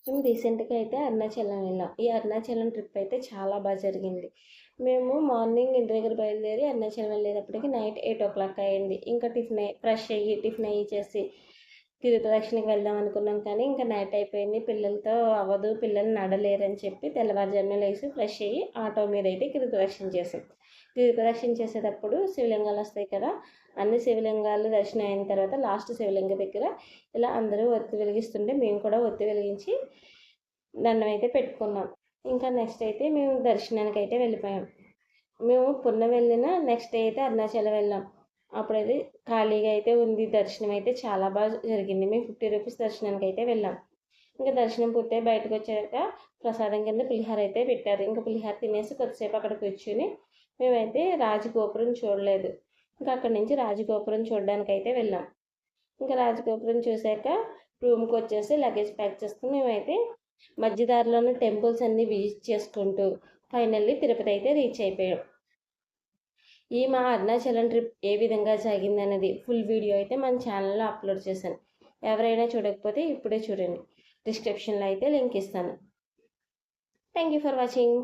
మేము రీసెంట్గా అయితే అరుణాచలం వెళ్ళాం. ఈ అరుణాచలం ట్రిప్ అయితే చాలా బాగా జరిగింది. మేము మార్నింగ్ ఇంటి దగ్గర బయలుదేరి అరుణాచలం వెళ్ళేటప్పటికి నైట్ 8:00 అయింది. ఇంకా ఫ్రెష్ అయ్యి టిఫిన్ చేసి గిరి ప్రదక్షిణకి వెళ్దాం అనుకున్నాం, కానీ ఇంకా నైట్ అయిపోయింది, పిల్లలతో అవ్వదు, పిల్లలు నడలేరని చెప్పి తెల్లవారుజామున లేసి ఫ్రెష్ అయ్యి ఆటో మీద అయితే గిరి ప్రదక్షిణ చేసాం. గిరి ప్రదక్షిణ చేసేటప్పుడు శివలింగాలు వస్తాయి కదా, అన్ని శివలింగాలు దర్శనం అయిన తర్వాత లాస్ట్ శివలింగ దగ్గర ఇలా అందరూ ఒత్తి వెలిగిస్తుంటే మేము కూడా ఒత్తి వెలిగించి దండం అయితే పెట్టుకున్నాం. ఇంకా నెక్స్ట్ అయితే మేము దర్శనానికి అయితే వెళ్ళిపోయాం. మేము పున్న వెళ్ళిన నెక్స్ట్ డే అయితే అరుణాచలం వెళ్ళాం. అప్పుడైతే ఖాళీగా అయితే ఉంది, దర్శనం అయితే చాలా బాగా జరిగింది. మేము 50 రూపీస్ దర్శనానికి అయితే వెళ్ళాం. ఇంకా దర్శనం పూర్తయి బయటకు వచ్చాక ప్రసాదం కింద పులిహార అయితే పెట్టారు. ఇంకా పులిహార తినేసి కొద్దిసేపు అక్కడ కూర్చుని మేమైతే రాజగోపురం చూడలేదు, ఇంకా అక్కడి నుంచి రాజగోపురం చూడడానికి అయితే వెళ్ళాం. ఇంకా రాజగోపురం చూశాక రూమ్కి వచ్చేసి లగేజ్ ప్యాక్ చేసుకుని మేమైతే మధ్యదారిలోని టెంపుల్స్ అన్నీ విజిట్ చేసుకుంటూ ఫైనల్లీ తిరుపతి అయితే రీచ్ అయిపోయాం. ఈ మా అరుణాచలం ట్రిప్ ఏ విధంగా జరిగింది అనేది ఫుల్ వీడియో అయితే మన ఛానల్లో అప్లోడ్ చేశాను. ఎవరైనా చూడకపోతే ఇప్పుడే చూడండి, డిస్క్రిప్షన్లో అయితే లింక్ ఇస్తాను. Thank you for watching.